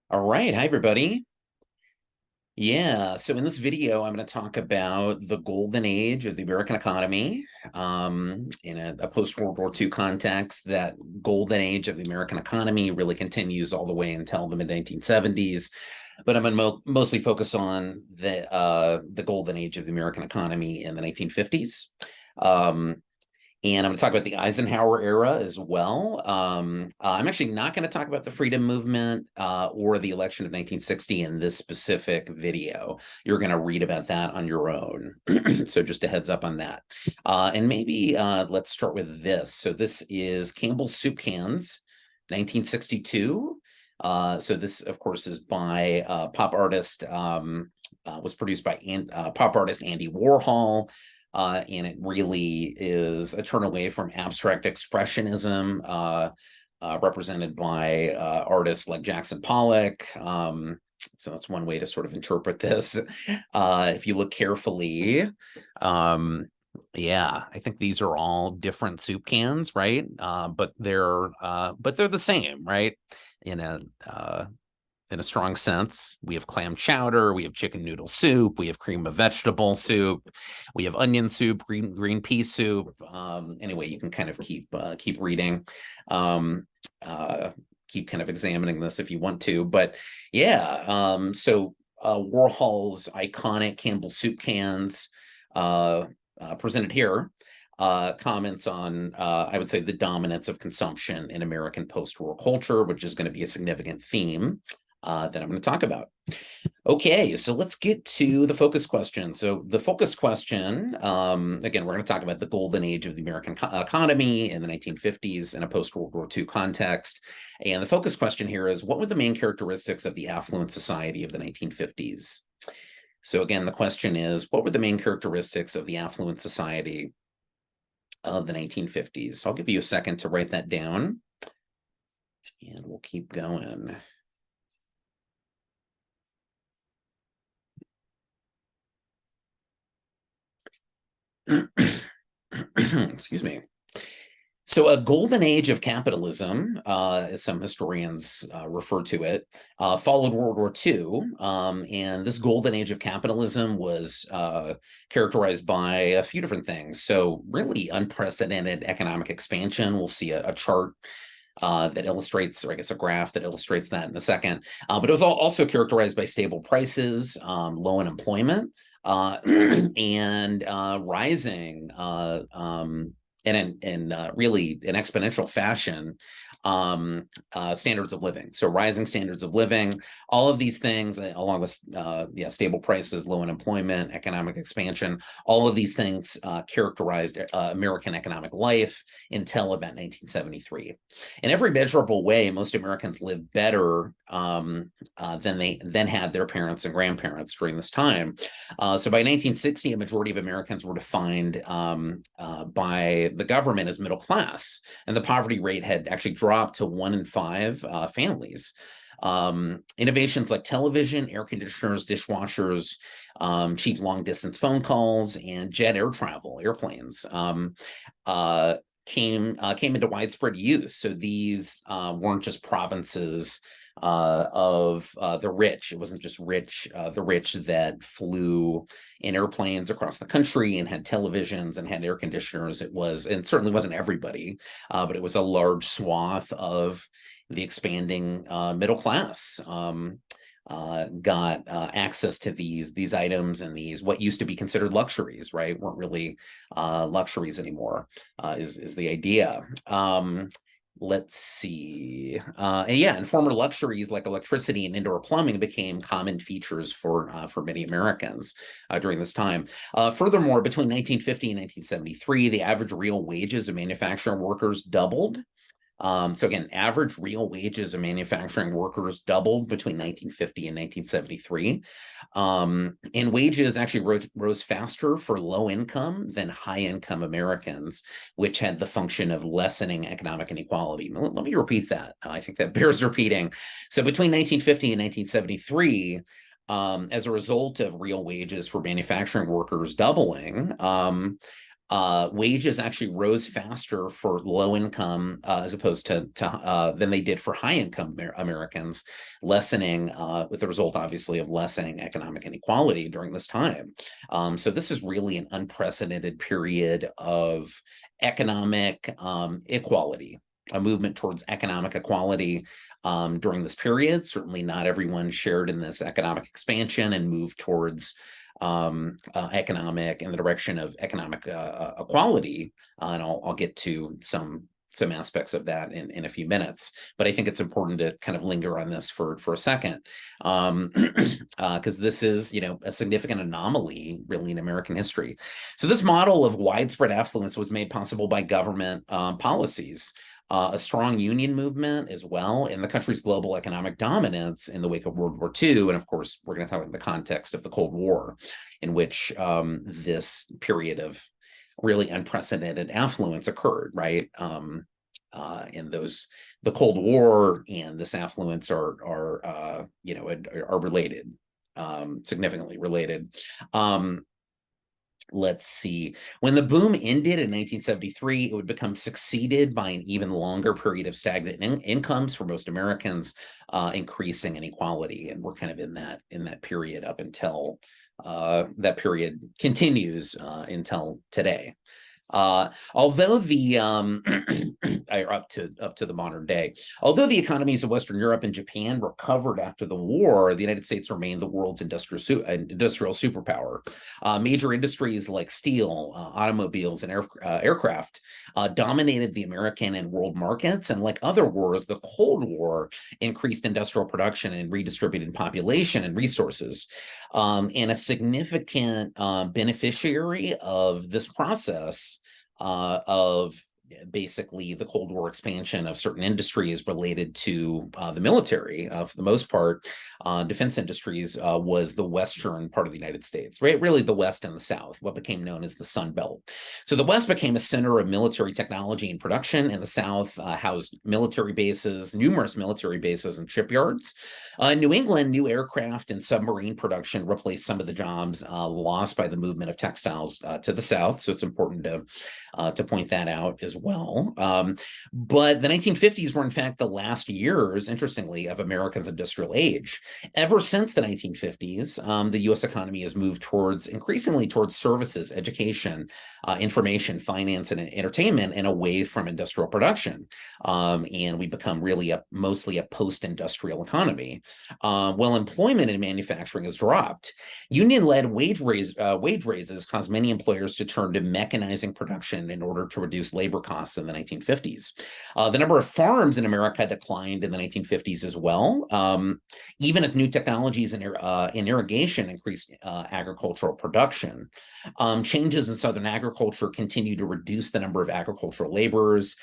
All right. Hi, everybody. Yeah. So in this video, I'm going to talk about the golden age of the American economy in a post-World War II context. That golden age of the American economy really continues all the way until the mid-1970s. But I'm going to mostly focus on the golden age of the American economy in the 1950s. And I'm going to talk about the Eisenhower era as well. I'm actually not going to talk about the freedom movement or the election of 1960 in this specific video. You're going to read about that on your own. So just a heads up on that. And maybe let's start with this. So this is Campbell's Soup Cans, 1962. So this, of course, is by pop artist, was produced by pop artist Andy Warhol. And it really is a turn away from abstract expressionism, represented by artists like Jackson Pollock. So that's one way to sort of interpret this. If you look carefully, yeah, I think these are all different soup cans, right? But they're the same, right? In a strong sense. We have clam chowder, we have chicken noodle soup, we have cream of vegetable soup, we have onion soup, green pea soup. Anyway, you can kind of keep reading, keep kind of examining this if you want to. But yeah, so Warhol's iconic Campbell soup cans presented here. Comments on, I would say, the dominance of consumption in American post-war culture, which is going to be a significant theme that I'm going to talk about. Okay, so let's get to the focus question. So the focus question, again, we're going to talk about the golden age of the American economy in the 1950s in a post-World War II context. And the focus question here is, what were the main characteristics of the affluent society of the 1950s? So again, the question is, what were the main characteristics of the affluent society of the 1950s? So I'll give you a second to write that down, and we'll keep going. Excuse me. So a golden age of capitalism, as some historians refer to it, followed World War II. And this golden age of capitalism was characterized by a few different things. So really unprecedented economic expansion. We'll see a chart that illustrates, or I guess a graph that illustrates that in a second. But it was also characterized by stable prices, low unemployment, and rising in really an exponential fashion standards of living. So rising standards of living, all of these things, along with stable prices, low unemployment, economic expansion, all of these things characterized American economic life until about 1973. In every measurable way, most Americans lived better than had their parents and grandparents during this time. So by 1960, a majority of Americans were defined by the government as middle class, and the poverty rate had actually dropped to 1 in 5 families. Innovations like television, air conditioners, dishwashers, cheap long distance phone calls, and jet air travel, airplanes, came into widespread use. So these weren't just provinces of the rich. It wasn't just the rich that flew in airplanes across the country and had televisions and had air conditioners. It was, and certainly wasn't everybody, but it was a large swath of the expanding middle class. Got access to these items, and these what used to be considered luxuries, right, weren't really luxuries anymore, is the idea. Let's see. And former luxuries like electricity and indoor plumbing became common features for many Americans during this time. Furthermore, between 1950 and 1973, the average real wages of manufacturing workers doubled. So again, average real wages of manufacturing workers doubled between 1950 and 1973. And wages actually rose faster for low income than high income Americans, which had the function of lessening economic inequality. Let me repeat that. I think that bears repeating. So between 1950 and 1973, as a result of real wages for manufacturing workers doubling, wages actually rose faster for low income as opposed to than they did for high income Americans, lessening with the result, obviously, of lessening economic inequality during this time. So this is really an unprecedented period of economic equality, a movement towards economic equality during this period. Certainly not everyone shared in this economic expansion and moved towards economic in the direction of economic equality. And I'll get to some aspects of that in a few minutes, but I think it's important to kind of linger on this for a second, because this is, a significant anomaly really in American history. So this model of widespread affluence was made possible by government policies, a strong union movement as well, and the country's global economic dominance in the wake of World War II. And of course, we're going to talk about the context of the Cold War, in which this period of really unprecedented affluence occurred, right? And the Cold War and this affluence are related, significantly related. Let's see. When the boom ended in 1973, it would become succeeded by an even longer period of stagnant incomes for most Americans, increasing inequality. And we're kind of in that period up until that period continues until today. Although the up to the modern day, although the economies of Western Europe and Japan recovered after the war, the United States remained the world's industrial superpower. Major industries like steel, automobiles, and aircraft dominated the American and world markets. And like other wars, the Cold War increased industrial production and redistributed population and resources. And a significant beneficiary of this process of basically the Cold War expansion of certain industries related to the military, for the most part, defense industries, was the western part of the United States, right? Really the West and the South, what became known as the Sun Belt. So the West became a center of military technology and production, and the South housed military bases, numerous military bases and shipyards. In New England, new aircraft and submarine production replaced some of the jobs lost by the movement of textiles to the South. So it's important to point that out as well. But the 1950s were in fact the last years, interestingly, of America's industrial age. Ever since the 1950s, the US economy has moved increasingly towards services, education, information, finance, and entertainment, and away from industrial production. And we become really mostly a post-industrial economy. While employment in manufacturing has dropped, union-led wage raises caused many employers to turn to mechanizing production in order to reduce labor costs in the 1950s. The number of farms in America declined in the 1950s as well, even as new technologies in irrigation increased agricultural production. Changes in Southern agriculture continue to reduce the number of agricultural laborers,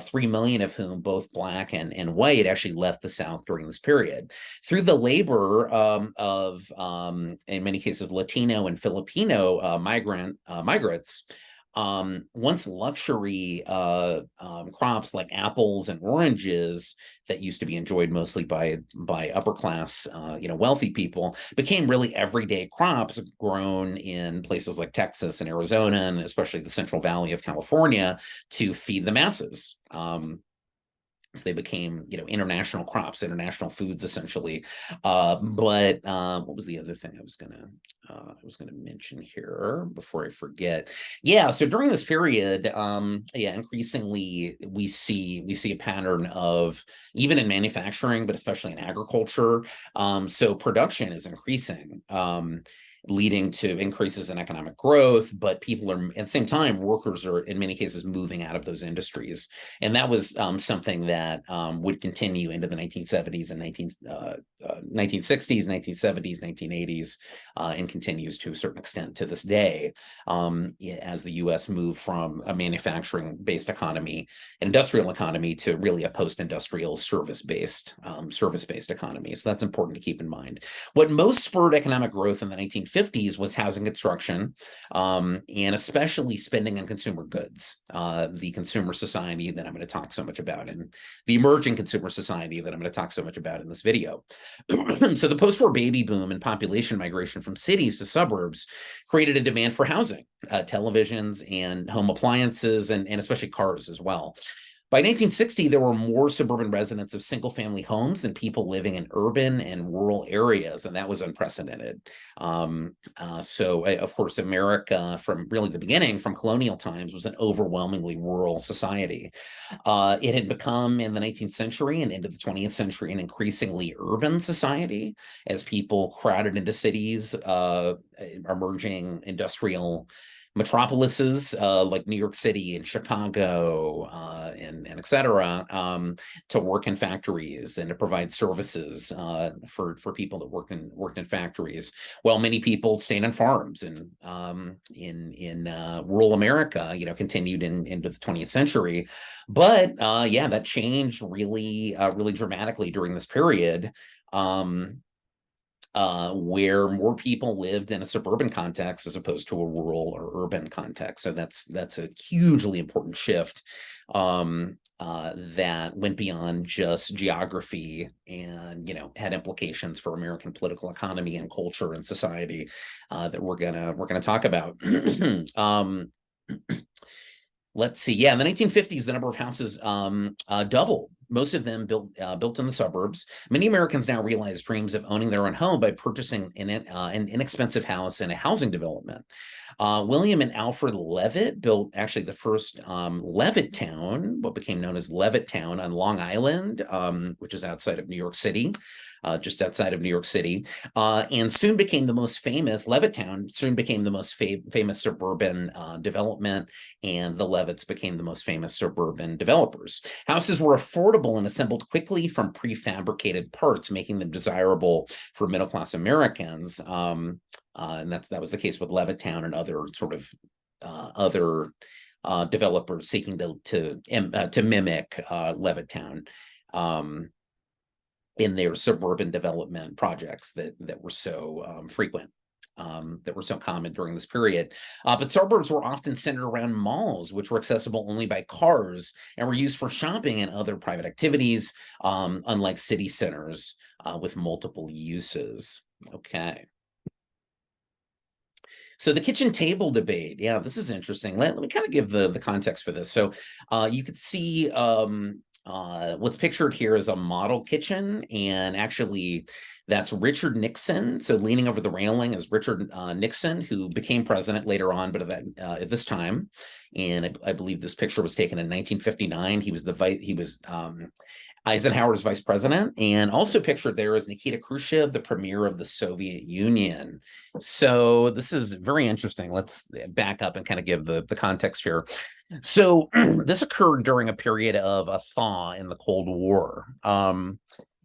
3 million of whom, both Black and white, actually left the South during this period. Through the labor of, in many cases, Latino and Filipino migrants, once luxury crops like apples and oranges that used to be enjoyed mostly by upper class, wealthy people, became really everyday crops grown in places like Texas and Arizona, and especially the Central Valley of California, to feed the masses. So they became, international crops, international foods, essentially. But what was the other thing I was gonna mention here before I forget? Yeah, so during this period, increasingly we see a pattern of, even in manufacturing, but especially in agriculture. So production is increasing. Leading to increases in economic growth, but people are, at the same time, workers are in many cases moving out of those industries. And that was something that would continue into the 1970s and 1960s, 1970s, 1980s, and continues to a certain extent to this day, as the US moved from a manufacturing-based economy, industrial economy, to really a post-industrial service-based economy. So that's important to keep in mind. What most spurred economic growth in the 1950s was housing construction, and especially spending on consumer goods. The consumer society that I'm going to talk so much about, and the emerging consumer society that I'm going to talk so much about in this video. So the post-war baby boom and population migration from cities to suburbs created a demand for housing, televisions and home appliances, and especially cars as well. By 1960, there were more suburban residents of single-family homes than people living in urban and rural areas, and that was unprecedented. Of course, America, from really the beginning, from colonial times, was an overwhelmingly rural society. It had become, in the 19th century and into the 20th century, an increasingly urban society as people crowded into cities, emerging industrial metropolises like New York City and Chicago and et cetera, to work in factories and to provide services for people that worked in factories. While many people stayed on farms and in rural America, continued into the 20th century. But yeah, that changed really dramatically during this period. Where more people lived in a suburban context as opposed to a rural or urban context. So that's a hugely important shift that went beyond just geography and had implications for American political economy and culture and society that we're gonna talk about. Let's see. Yeah, in the 1950s, the number of houses doubled. Most of them built in the suburbs. Many Americans now realize dreams of owning their own home by purchasing an inexpensive house in a housing development. William and Alfred Levitt built actually the first Levittown, what became known as Levittown on Long Island, which is outside of New York City. Just outside of New York City, and soon became the most famous, Levittown soon became the most famous suburban development, and the Levitts became the most famous suburban developers. Houses were affordable and assembled quickly from prefabricated parts, making them desirable for middle-class Americans, and that was the case with Levittown and other sort of other developers seeking to mimic Levittown. In their suburban development projects that were so frequent, that were so common during this period. But suburbs were often centered around malls, which were accessible only by cars and were used for shopping and other private activities, unlike city centers with multiple uses. Okay. So the kitchen table debate, yeah, this is interesting. Let me kind of give the context for this. So you could see what's pictured here is a model kitchen, and actually that's Richard Nixon. So leaning over the railing is Richard Nixon, who became president later on, but at this time, and I believe this picture was taken in 1959. He was Eisenhower's vice president, and also pictured there is Nikita Khrushchev, the premier of the Soviet Union. So this is very interesting. Let's back up and kind of give the context here. So this occurred during a period of a thaw in the Cold War,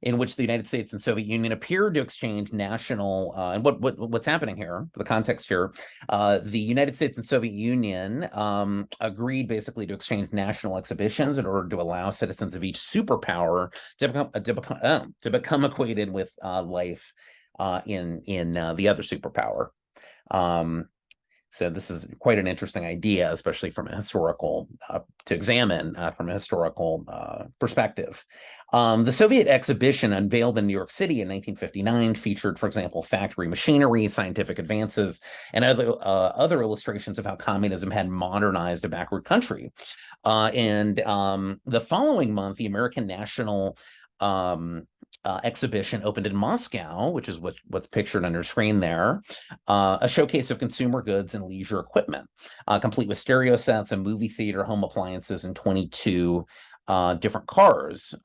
in which the United States and Soviet Union appeared to exchange national, and what's happening here, the context here, the United States and Soviet Union agreed basically to exchange national exhibitions in order to allow citizens of each superpower to become acquainted with life in the other superpower. So this is quite an interesting idea, especially from a historical, to examine from a historical perspective. The Soviet exhibition unveiled in New York City in 1959 featured, for example, factory machinery, scientific advances, and other illustrations of how communism had modernized a backward country. The following month, the American National exhibition opened in Moscow, which is what's pictured on your screen there, a showcase of consumer goods and leisure equipment, complete with stereo sets, a movie theater, home appliances, and 22 different cars.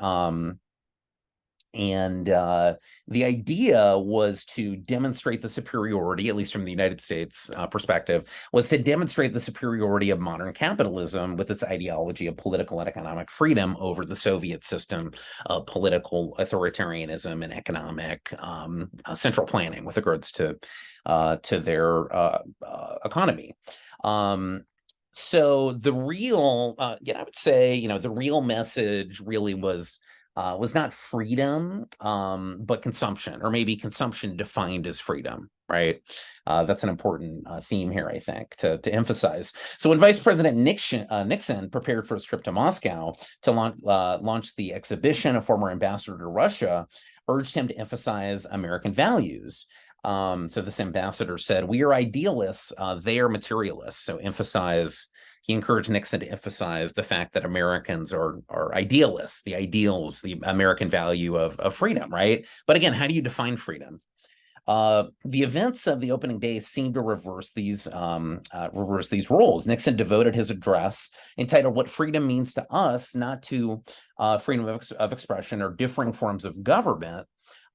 The idea was to demonstrate the superiority, at least from the United States perspective, was to demonstrate the superiority of modern capitalism with its ideology of political and economic freedom over the Soviet system of political authoritarianism and economic central planning with regards to their economy. So the real, I would say, the real message really was not freedom, but consumption, or maybe consumption defined as freedom, right? That's an important theme here, I think, to emphasize. So when Vice President Nixon prepared for his trip to Moscow to launch the exhibition, a former ambassador to Russia urged him to emphasize American values. So this ambassador said, "We are idealists, they are materialists." So he encouraged Nixon to emphasize the fact that Americans are idealists, the ideals, the American value of freedom, right? But again, how do you define freedom? The events of the opening day seemed to reverse these roles. Nixon devoted his address entitled "What Freedom Means to Us," not to freedom of expression or differing forms of government,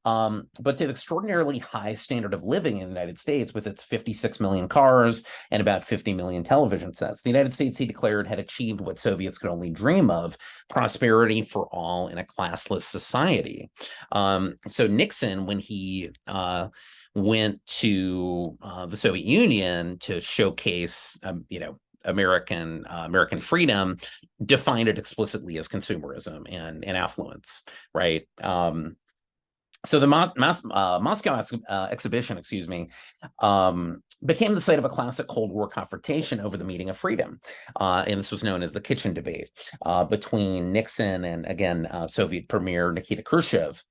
but to the extraordinarily high standard of living in the United States with its 56 million cars and about 50 million television sets. The United States, he declared, had achieved what Soviets could only dream of: prosperity for all in a classless society. So Nixon, when he went to the Soviet Union to showcase, American freedom, defined it explicitly as consumerism and affluence, right? So the Moscow exhibition, became the site of a classic Cold War confrontation over the meaning of freedom. And this was known as the kitchen debate between Nixon and, again, Soviet Premier Nikita Khrushchev.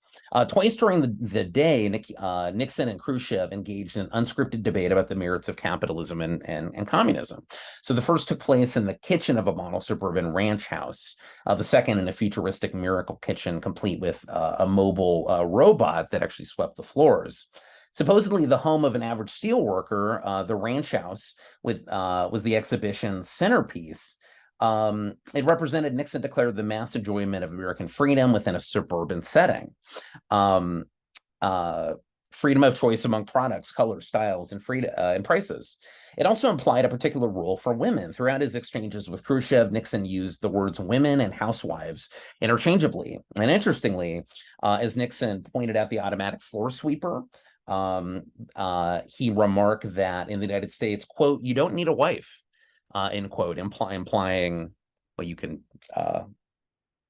Twice during the day, Nixon and Khrushchev engaged in an unscripted debate about the merits of capitalism and communism. So the first took place in the kitchen of a model suburban ranch house, the second in a futuristic miracle kitchen complete with a mobile robot that actually swept the floors. Supposedly the home of an average steel worker, the ranch house was the exhibition's centerpiece. It represented, Nixon declared, the mass enjoyment of American freedom within a suburban setting. Freedom of choice among products, colors, styles, and prices. It also implied a particular role for women. Throughout his exchanges with Khrushchev, Nixon used the words women and housewives interchangeably. And interestingly, as Nixon pointed out the automatic floor sweeper, he remarked that in the United States, quote, "You don't need a wife," end quote, implying, well, you can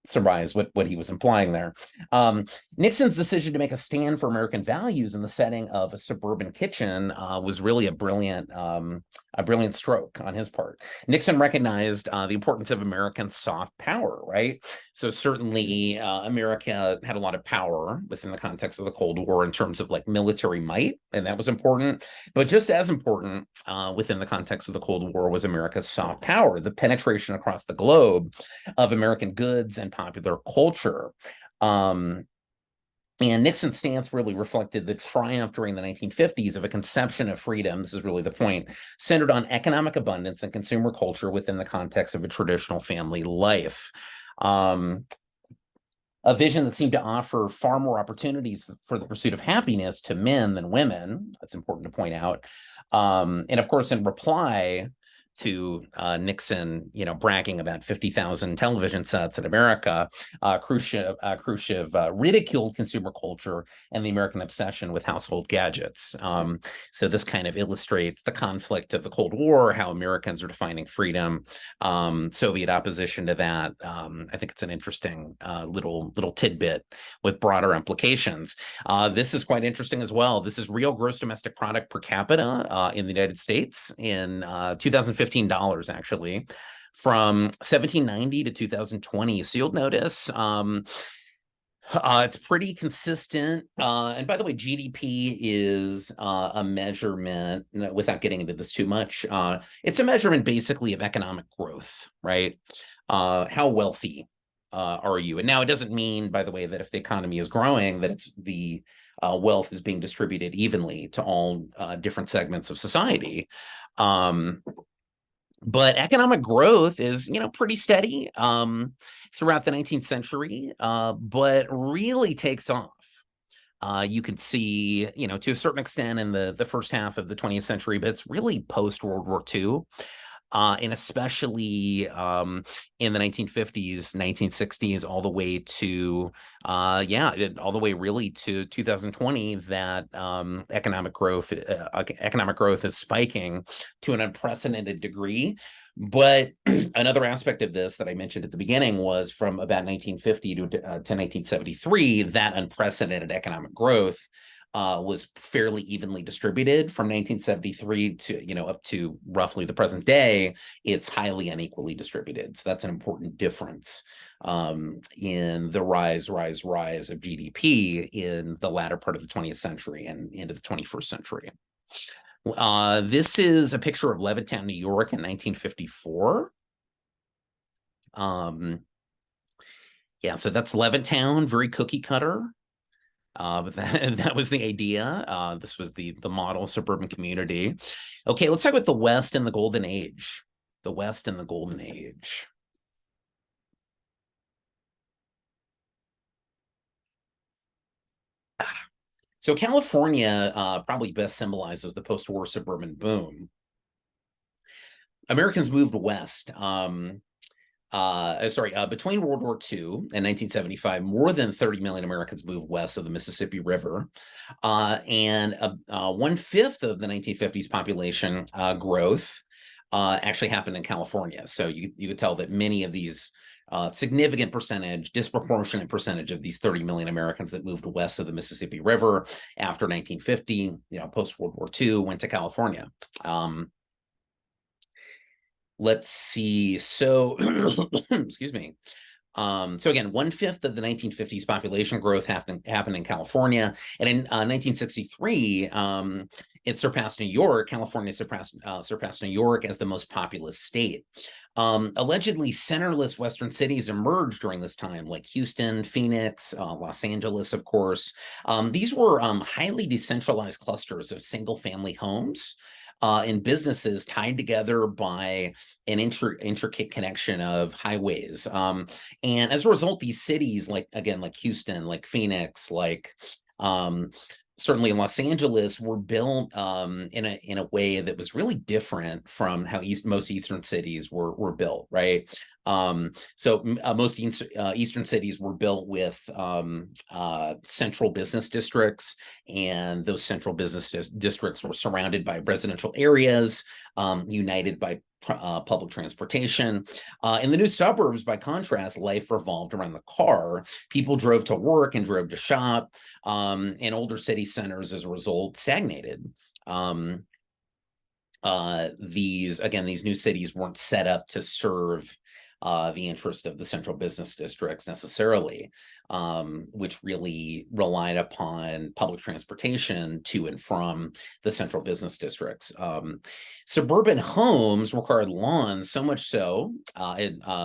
surmise what he was implying there. Nixon's decision to make a stand for American values in the setting of a suburban kitchen was really a brilliant stroke on his part. Nixon recognized the importance of American soft power, right? So certainly America had a lot of power within the context of the Cold War in terms of like military might, and that was important. But just as important within the context of the Cold War was America's soft power, the penetration across the globe of American goods and popular culture. And Nixon's stance really reflected the triumph during the 1950s of a conception of freedom, this is really the point, centered on economic abundance and consumer culture within the context of a traditional family life. A vision that seemed to offer far more opportunities for the pursuit of happiness to men than women. That's important to point out. And of course, in reply to Nixon, bragging about 50,000 television sets in America, Khrushchev ridiculed consumer culture and the American obsession with household gadgets. So this kind of illustrates the conflict of the Cold War, how Americans are defining freedom, Soviet opposition to that. I think it's an interesting little tidbit with broader implications. This is quite interesting as well. This is real gross domestic product per capita in the United States in 2015 actually, from 1790 to 2020. So you'll notice it's pretty consistent. And by the way, GDP is a measurement, without getting into this too much, it's a measurement basically of economic growth, right? How wealthy are you? And now it doesn't mean, by the way, that if the economy is growing, that it's the wealth is being distributed evenly to all different segments of society. But economic growth is, pretty steady throughout the 19th century, but really takes off. You could see, to a certain extent in the first half of the 20th century, but it's really post-World War II. And especially in the 1950s, 1960s, all the way to, all the way really to 2020, that economic growth is spiking to an unprecedented degree. But another aspect of this that I mentioned at the beginning was from about 1950 to 1973, that unprecedented economic growth was fairly evenly distributed. From 1973 to, up to roughly the present day, it's highly unequally distributed. So that's an important difference in the rise of GDP in the latter part of the 20th century and into the 21st century. This is a picture of Levittown, New York in 1954. Yeah, so that's Levittown, very cookie cutter. But that was the idea. This was the model suburban community. Okay, let's talk about the West and the Golden Age. The West and the Golden Age. So California probably best symbolizes the post-war suburban boom. Americans moved west. Between World War II and 1975, more than 30 million Americans moved west of the Mississippi River. And 1/5 of the 1950s population growth actually happened in California. So you could tell that many of these significant percentage, disproportionate percentage of these 30 million Americans that moved west of the Mississippi River after 1950, post World War II, went to California. Let's see. So, excuse me. So again, 1/5 of the 1950s population growth happened in California, and in 1963, it surpassed New York. California surpassed New York as the most populous state. Allegedly, centerless Western cities emerged during this time, like Houston, Phoenix, Los Angeles, of course. These were highly decentralized clusters of single-family homes. And businesses tied together by an intricate connection of highways. And as a result, these cities, like Houston, like Phoenix, like certainly Los Angeles, were built in a way that was really different from how most Eastern cities were built, right? So most Eastern cities were built with central business districts, and those central business districts were surrounded by residential areas, united by public transportation. In the new suburbs, by contrast, life revolved around the car. People drove to work and drove to shop, and older city centers, as a result, stagnated. These new cities weren't set up to serve the interest of the central business districts necessarily, which really relied upon public transportation to and from the central business districts. Suburban homes required lawns, so much so,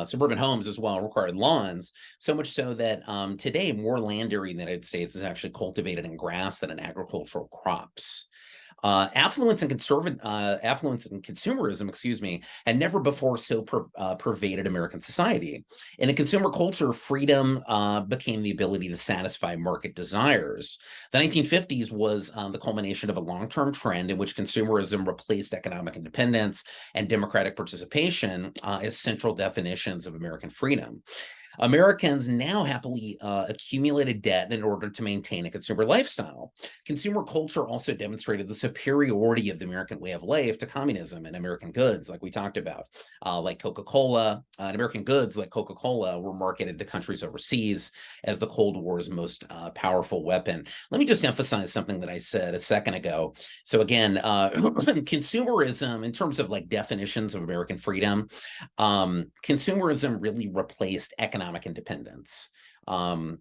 suburban homes as well required lawns, so much so that today more land area in the United States is actually cultivated in grass than in agricultural crops. Affluence and consumerism, had never before so pervaded American society. In a consumer culture, freedom became the ability to satisfy market desires. The 1950s was the culmination of a long-term trend in which consumerism replaced economic independence and democratic participation as central definitions of American freedom. Americans now happily accumulated debt in order to maintain a consumer lifestyle. Consumer culture also demonstrated the superiority of the American way of life to communism and American goods, like we talked about, like Coca-Cola. And American goods, like Coca-Cola, were marketed to countries overseas as the Cold War's most powerful weapon. Let me just emphasize something that I said a second ago. So again, consumerism, in terms of like definitions of American freedom, consumerism really replaced economic independence. And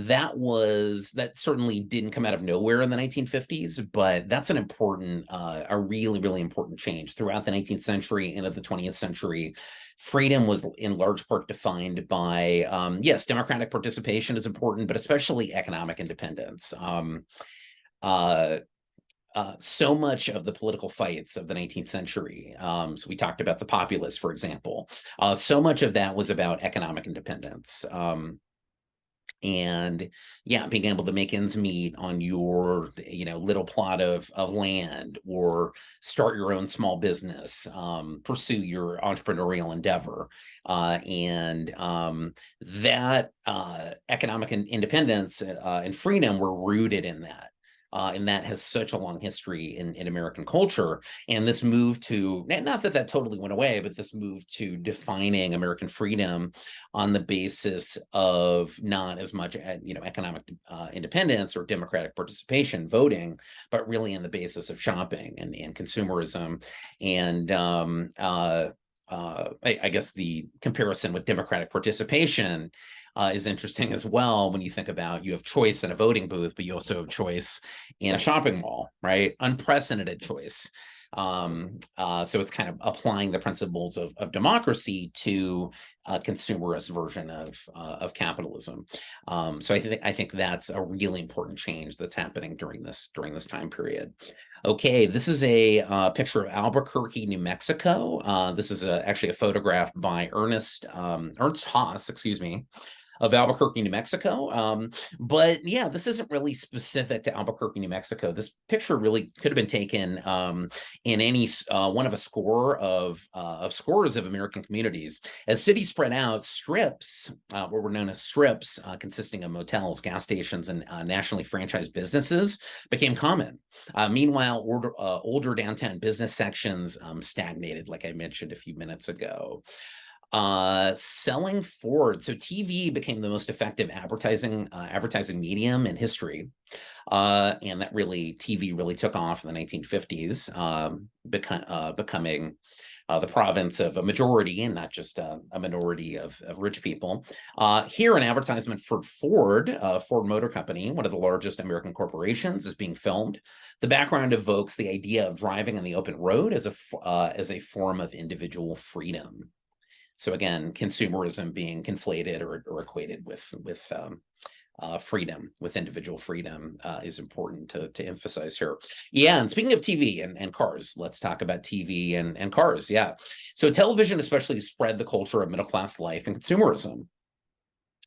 that certainly didn't come out of nowhere in the 1950s, but that's a really, really important change. Throughout the 19th century and of the 20th century, freedom was in large part defined by, yes, democratic participation is important, but especially economic independence. So much of the political fights of the 19th century, so we talked about the populists, for example, so much of that was about economic independence. And yeah, being able to make ends meet on your, little plot of land, or start your own small business, pursue your entrepreneurial endeavor. And that economic independence and freedom were rooted in that. And that has such a long history in American culture. And this move to, not that that totally went away, but this move to defining American freedom on the basis of not as much, economic independence or democratic participation, voting, but really in the basis of shopping and consumerism. And I guess the comparison with democratic participation is interesting as well when you think about you have choice in a voting booth, but you also have choice in a shopping mall, right? Unprecedented choice. So it's kind of applying the principles of democracy to a consumerist version of capitalism. So I think that's a really important change that's happening during this time period. Okay, this is a picture of Albuquerque, New Mexico. This is actually a photograph by Ernst Haas, excuse me, of Albuquerque, New Mexico. But yeah, this isn't really specific to Albuquerque, New Mexico. This picture really could have been taken in any one of a score of scores of American communities. As cities spread out, strips, what were known as strips, consisting of motels, gas stations, and nationally franchised businesses, became common. Meanwhile, older downtown business sections stagnated, like I mentioned a few minutes ago. Selling Ford. So TV became the most effective advertising medium in history. And that TV really took off in the 1950s, becoming the province of a majority and not just a minority of rich people. Here, an advertisement for Ford Motor Company, one of the largest American corporations, is being filmed. The background evokes the idea of driving on the open road as a form of individual freedom. So again, consumerism being conflated or equated with freedom, with individual freedom, is important to emphasize here. Yeah, and speaking of TV and cars, let's talk about TV and cars. Yeah, so television especially spread the culture of middle-class life and consumerism.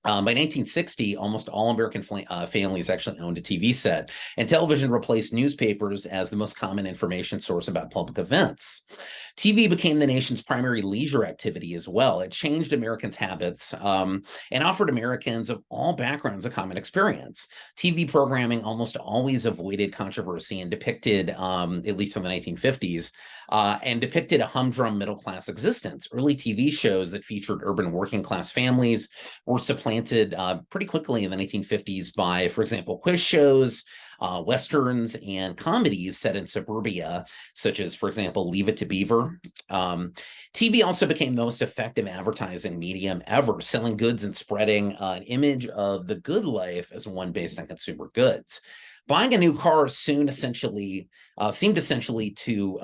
By 1960, almost all American families actually owned a TV set, and television replaced newspapers as the most common information source about public events. TV became the nation's primary leisure activity as well. It changed Americans' habits and offered Americans of all backgrounds a common experience. TV programming almost always avoided controversy and depicted, at least in the 1950s, and depicted a humdrum middle-class existence. Early TV shows that featured urban working-class families were supplanted pretty quickly in the 1950s by, for example, quiz shows, Westerns, and comedies set in suburbia, such as, for example, Leave It to Beaver. TV also became the most effective advertising medium ever, selling goods and spreading an image of the good life as one based on consumer goods. Buying a new car seemed essentially to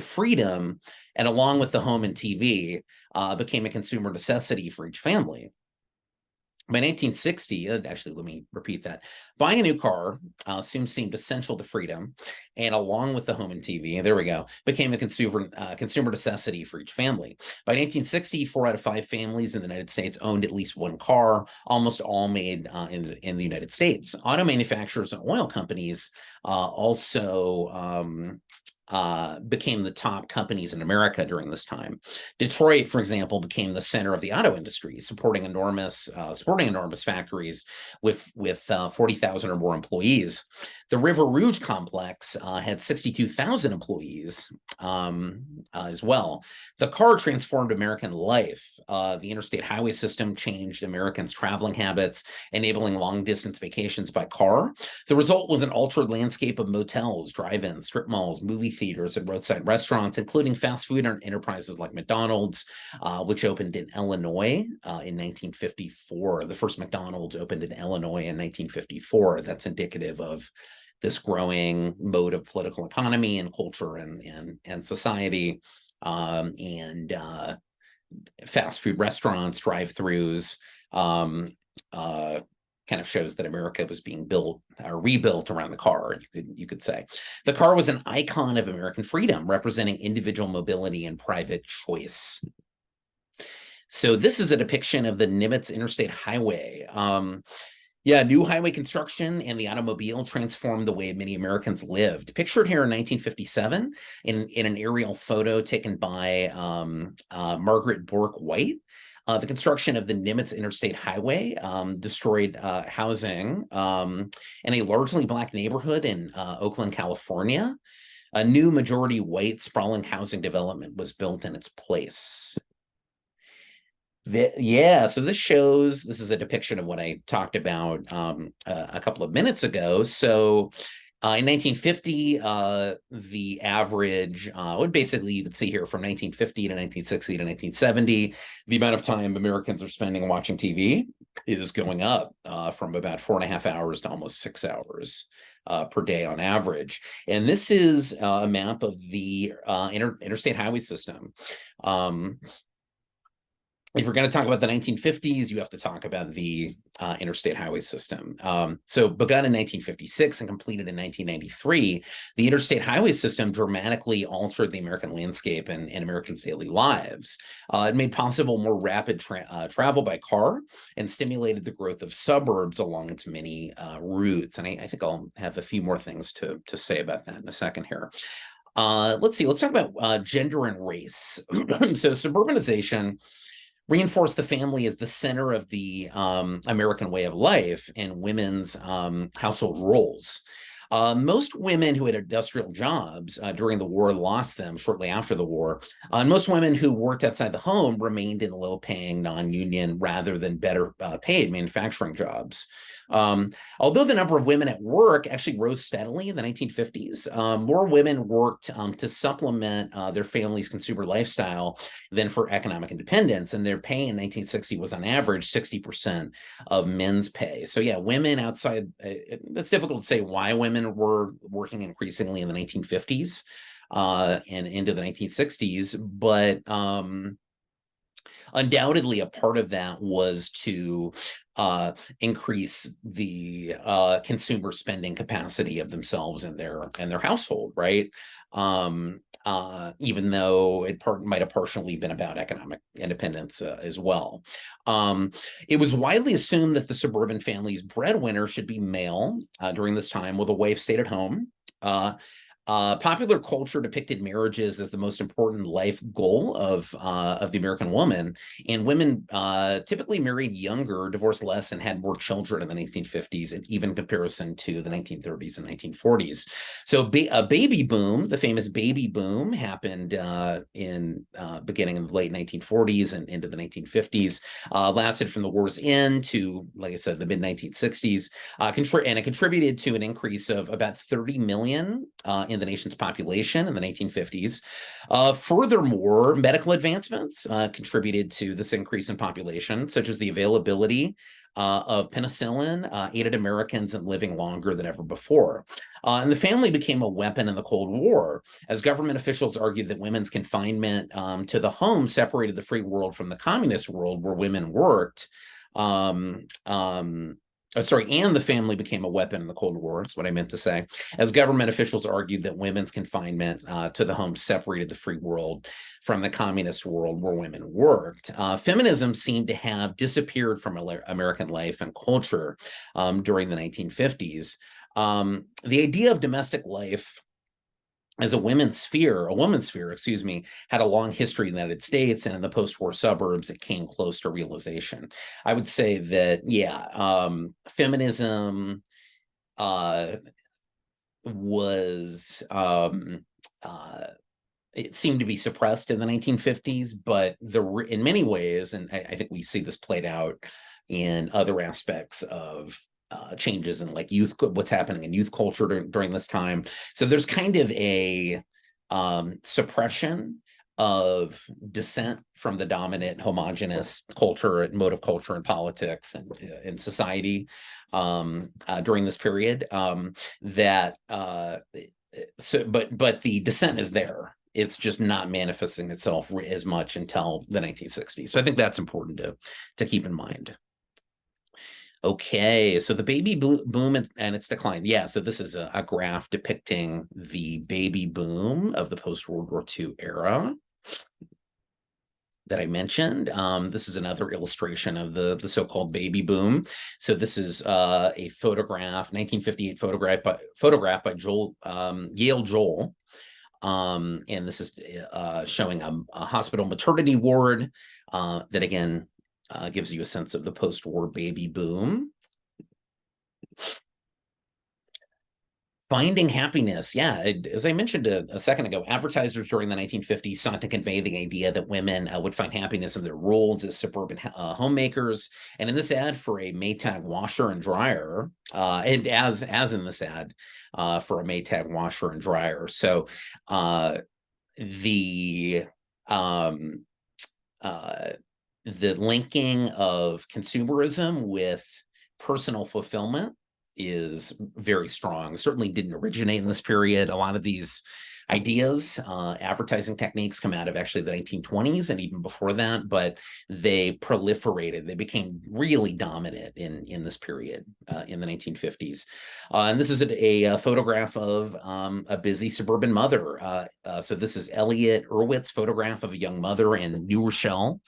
freedom, and along with the home and TV, became a consumer necessity for each family. By 1960, actually, let me repeat that. Buying a new car soon seemed essential to freedom, and along with the home and TV, there we go, became a consumer necessity for each family. By 1960, 4 out of 5 families in the United States owned at least one car, almost all made in the United States. Auto manufacturers and oil companies also became the top companies in America during this time. Detroit, for example, became the center of the auto industry, supporting enormous factories with 40,000 or more employees. The River Rouge complex had 62,000 employees as well. The car transformed American life. The interstate highway system changed Americans' traveling habits, enabling long-distance vacations by car. The result was an altered landscape of motels, drive-ins, strip malls, movie theaters, and roadside restaurants, including fast food enterprises like McDonald's, which opened in Illinois in 1954. The first McDonald's opened in Illinois in 1954. That's indicative of this growing mode of political economy and culture and society, and fast food restaurants, drive-throughs, kind of shows that America was being built or rebuilt around the car, you could say. The car was an icon of American freedom, representing individual mobility and private choice. So this is a depiction of the Nimitz Interstate Highway. New highway construction and the automobile transformed the way many Americans lived. Pictured here in 1957 in an aerial photo taken by Margaret Bork White. The construction of the Nimitz Interstate Highway destroyed housing in a largely Black neighborhood in Oakland, California. A new majority white sprawling housing development was built in its place. Yeah, so this is a depiction of what I talked about a couple of minutes ago. So in 1950, the average, basically you could see here from 1950 to 1960 to 1970, the amount of time Americans are spending watching TV is going up from about 4.5 hours to almost 6 hours per day on average. And this is a map of the interstate highway system. If we're going to talk about the 1950s, you have to talk about the interstate highway system. So begun in 1956 and completed in 1993, the interstate highway system dramatically altered the American landscape and Americans' daily lives. It made possible more rapid travel by car and stimulated the growth of suburbs along its many routes. And I think I'll have a few more things to say about that in a second here. Let's talk about gender and race. So suburbanization reinforce the family as the center of the American way of life and women's household roles. Most women who had industrial jobs during the war lost them shortly after the war. And most women who worked outside the home remained in low-paying, non-union, rather than better paid manufacturing jobs. Although the number of women at work actually rose steadily in the 1950s, more women worked to supplement their family's consumer lifestyle than for economic independence. And their pay in 1960 was on average 60% of men's pay. So yeah, women outside, it's difficult to say why women were working increasingly in the 1950s and into the 1960s, but undoubtedly a part of that was to increase the consumer spending capacity of themselves and their household, right? Even though it might have partially been about economic independence as well. It was widely assumed that the suburban family's breadwinner should be male during this time, while the wife stayed at home. Popular culture depicted marriages as the most important life goal of the American woman, and women typically married younger, divorced less, and had more children in the 1950s, and even in comparison to the 1930s and 1940s. So a baby boom, the famous baby boom, happened in beginning in the late 1940s and into the 1950s, lasted from the war's end to, like I said, the mid 1960s, and it contributed to an increase of about 30 million in the nation's population in the 1950s. Furthermore, medical advancements contributed to this increase in population, such as the availability of penicillin aided Americans in living longer than ever before. And the family became a weapon in the Cold War, as government officials argued that women's confinement to the home separated the free world from the communist world where women worked. And the family became a weapon in the Cold War, is what I meant to say, as government officials argued that women's confinement to the home separated the free world from the communist world where women worked. Feminism seemed to have disappeared from American life and culture during the 1950s. The idea of domestic life as a woman's sphere, had a long history in the United States, and in the post-war suburbs, it came close to realization. I would say that, feminism was, it seemed to be suppressed in the 1950s, but in many ways, and I think we see this played out in other aspects of changes in like what's happening in youth culture during this time. So there's kind of a suppression of dissent from the dominant homogenous culture and mode of culture and politics and in society during this period. But the dissent is there. It's just not manifesting itself as much until the 1960s. So I think that's important to keep in mind. Okay, so the baby boom and its decline. Yeah, so this is a graph depicting the baby boom of the post-World War II era that I mentioned. This is another illustration of the so-called baby boom. So this is a photograph, 1958 photograph by Yale Joel. And this is showing a hospital maternity ward that, again, gives you a sense of the post-war baby boom. Finding happiness. Yeah, as I mentioned a second ago, advertisers during the 1950s sought to convey the idea that women would find happiness in their roles as suburban homemakers. And in this ad for a Maytag washer and dryer, and as in this ad for a Maytag washer and dryer. So the linking of consumerism with personal fulfillment is very strong. Certainly didn't originate in this period. A lot of these ideas, advertising techniques come out of actually the 1920s and even before that, but they proliferated. They became really dominant in this period in the 1950s. And this is a photograph of a busy suburban mother. So this is Elliot Erwitt's photograph of a young mother in New Rochelle.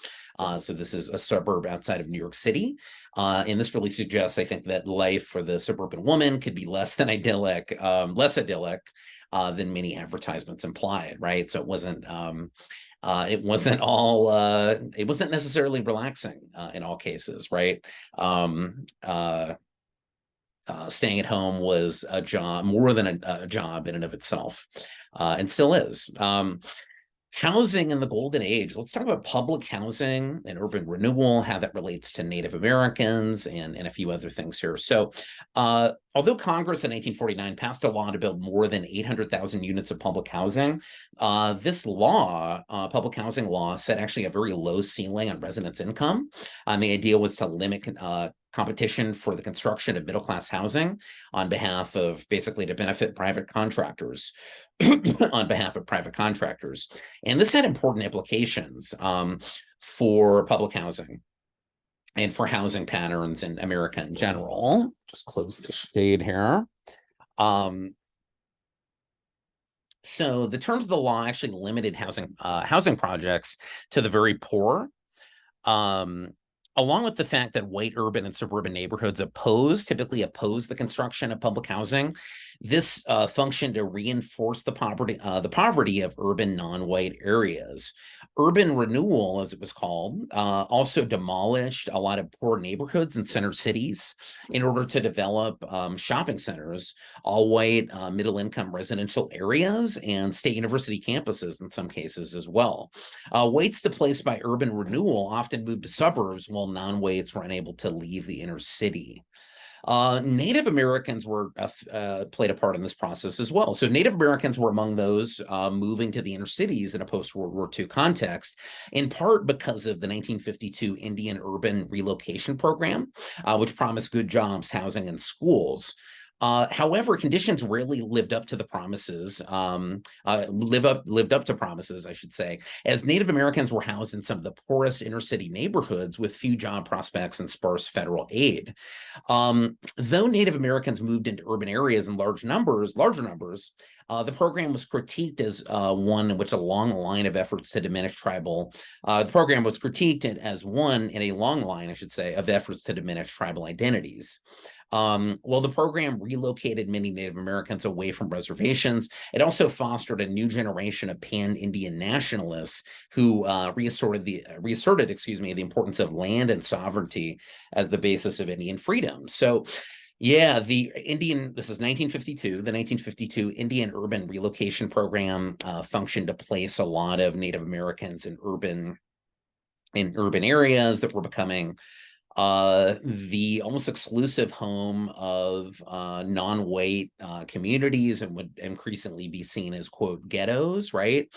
So this is a suburb outside of New York City. And this really suggests, I think, that life for the suburban woman could be less than idyllic, less idyllic than many advertisements implied, right? So it wasn't it wasn't necessarily relaxing in all cases, right? Staying at home was a job, more than a job in and of itself, and still is. Housing in the golden age. Let's talk about public housing and urban renewal, how that relates to Native Americans and a few other things here. So although Congress in 1949 passed a law to build more than 800,000 units of public housing, this law, public housing law, set actually a very low ceiling on residents' income. The idea was to limit competition for the construction of middle-class housing on behalf of, basically to benefit private contractors. On behalf of private contractors. And this had important implications for public housing and for housing patterns in America in general. Just close the shade here. So the terms of the law actually limited housing projects to the very poor. Along with the fact that white urban and suburban neighborhoods typically oppose the construction of public housing, this functioned to reinforce the poverty of urban non-white areas. Urban renewal, as it was called, also demolished a lot of poor neighborhoods in center cities in order to develop shopping centers, all white, middle-income residential areas, and state university campuses in some cases as well. Whites displaced by urban renewal often moved to suburbs, while non-whites were unable to leave the inner city. Native Americans were played a part in this process as well. So Native Americans were among those moving to the inner cities in a post-World War II context, in part because of the 1952 Indian Urban Relocation Program, which promised good jobs, housing, and schools. However, conditions rarely lived up to the promises, lived up to promises, I should say, as Native Americans were housed in some of the poorest inner city neighborhoods with few job prospects and sparse federal aid. Though Native Americans moved into urban areas in larger numbers, the program was critiqued as one in which a long line of efforts to diminish tribal. The program was critiqued as one in a long line, I should say, of efforts to diminish tribal identities. While the program relocated many Native Americans away from reservations, it also fostered a new generation of pan-Indian nationalists who reasserted the importance of land and sovereignty as the basis of Indian freedom. So, yeah, this is 1952, the 1952 Indian Urban Relocation Program functioned to place a lot of Native Americans in urban areas that were becoming the almost exclusive home of non-white communities and would increasingly be seen as, quote, ghettos, right?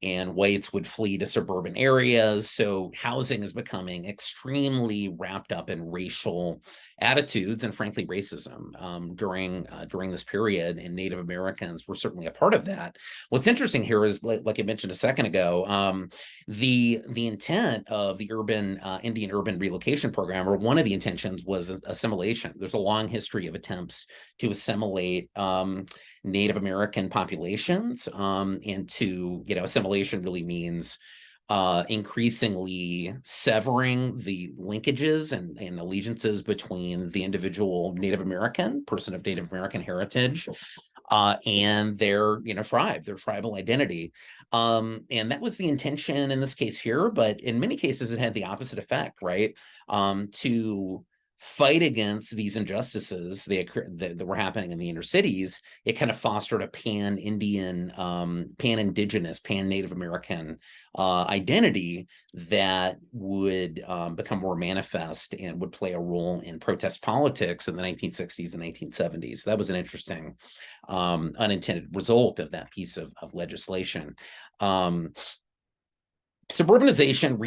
And whites would flee to suburban areas. So housing is becoming extremely wrapped up in racial attitudes and, frankly, racism during this period. And Native Americans were certainly a part of that. What's interesting here is, like I mentioned a second ago, the intent of the Indian Urban Relocation Program, or one of the intentions, was assimilation. There's a long history of attempts to assimilate Native American populations, and assimilation really means increasingly severing the linkages and allegiances between the individual Native American, person of Native American heritage, and their tribe, their tribal identity. And that was the intention in this case here, but in many cases it had the opposite effect, right? To fight against these injustices that were happening in the inner cities, it kind of fostered a pan-Indian, pan-Indigenous, pan-Native American identity that would become more manifest and would play a role in protest politics in the 1960s and 1970s. So that was an interesting unintended result of that piece of legislation. Suburbanization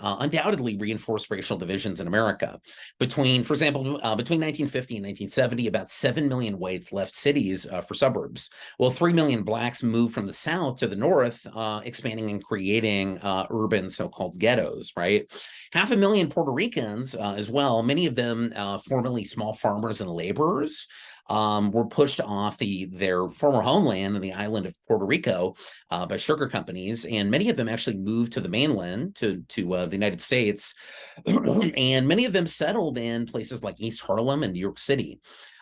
undoubtedly reinforced racial divisions in America. For example, between 1950 and 1970, about 7 million whites left cities for suburbs, while 3 million blacks moved from the South to the North, expanding and creating urban so-called ghettos, right? 500,000 Puerto Ricans as well, many of them formerly small farmers and laborers, were pushed off their former homeland in the island of Puerto Rico by sugar companies, and many of them actually moved to the mainland, to the United States, and many of them settled in places like East Harlem and New York City.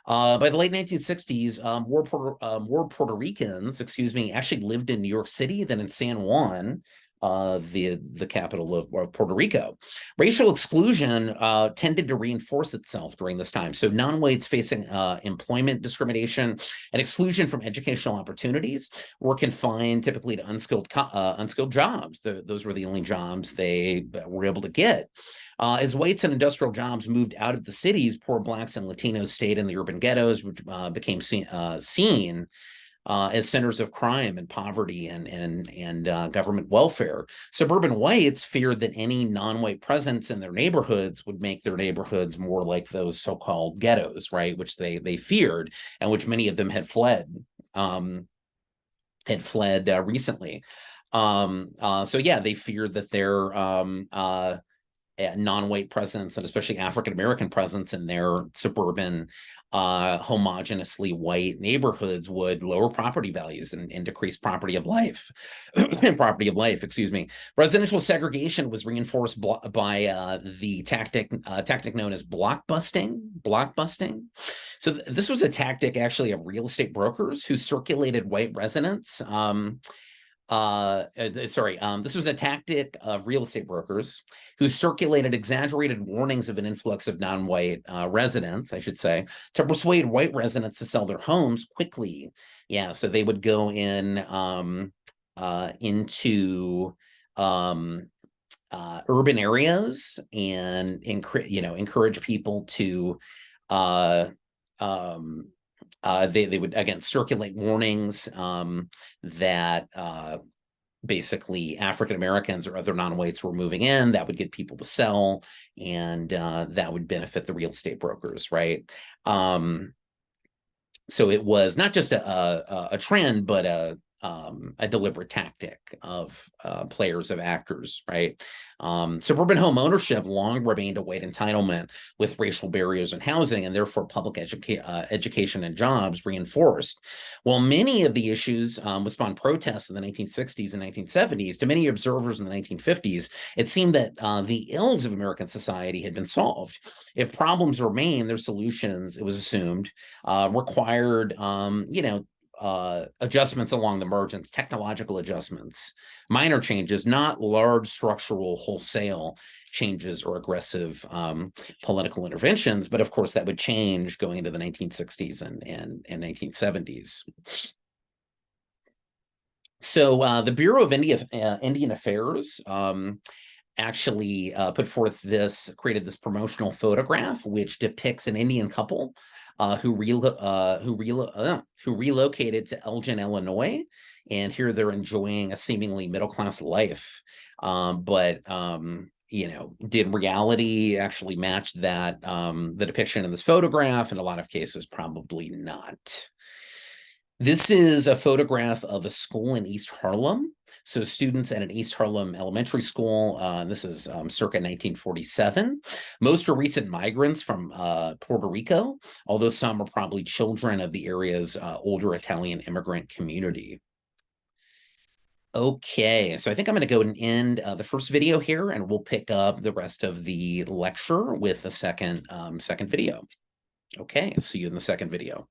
By the late 1960s, more Puerto Ricans, actually lived in New York City than in San Juan, the capital of Puerto Rico. Racial exclusion tended to reinforce itself during this time. So non-whites facing employment discrimination and exclusion from educational opportunities were confined typically to unskilled jobs. Those were the only jobs they were able to get. As whites and industrial jobs moved out of the cities, poor blacks and Latinos stayed in the urban ghettos, which became seen as centers of crime and poverty and government welfare. Suburban whites feared that any non-white presence in their neighborhoods would make their neighborhoods more like those so-called ghettos, right? Which they feared, and which many of them had fled recently. So yeah, they feared that their non-white presence, and especially African-American presence in their suburban, homogeneously white neighborhoods would lower property values and decrease property of life. Excuse me. Residential segregation was reinforced by the tactic known as blockbusting. So this was a tactic actually of real estate brokers who circulated white residents. This was a tactic of real estate brokers who circulated exaggerated warnings of an influx of non-white residents, I should say, to persuade white residents to sell their homes quickly. Yeah, so they would go in into urban areas and encourage people to they would again circulate warnings that basically African Americans or other non-whites were moving in. That would get people to sell, and that would benefit the real estate brokers, right? So it was not just a trend, but a deliberate tactic of players, of actors, right? Suburban home ownership long remained a white entitlement with racial barriers in housing, and therefore public education and jobs reinforced. While many of the issues would spawn protests in the 1960s and 1970s, to many observers in the 1950s, it seemed that the ills of American society had been solved. If problems remained, their solutions, it was assumed, required, adjustments along the margins, technological adjustments, minor changes, not large structural wholesale changes or aggressive political interventions. But of course, that would change going into the 1960s and 1970s. So the Bureau of Indian Affairs actually created this promotional photograph, which depicts an Indian couple who relocated to Elgin, Illinois, and here they're enjoying a seemingly middle-class life. But did reality actually match that, the depiction in this photograph? In a lot of cases, probably not. This is a photograph of a school in East Harlem. So students at an East Harlem elementary school, this is circa 1947. Most are recent migrants from Puerto Rico, although some are probably children of the area's older Italian immigrant community. Okay, so I think I'm going to go and end the first video here, and we'll pick up the rest of the lecture with the second video. Okay, see you in the second video.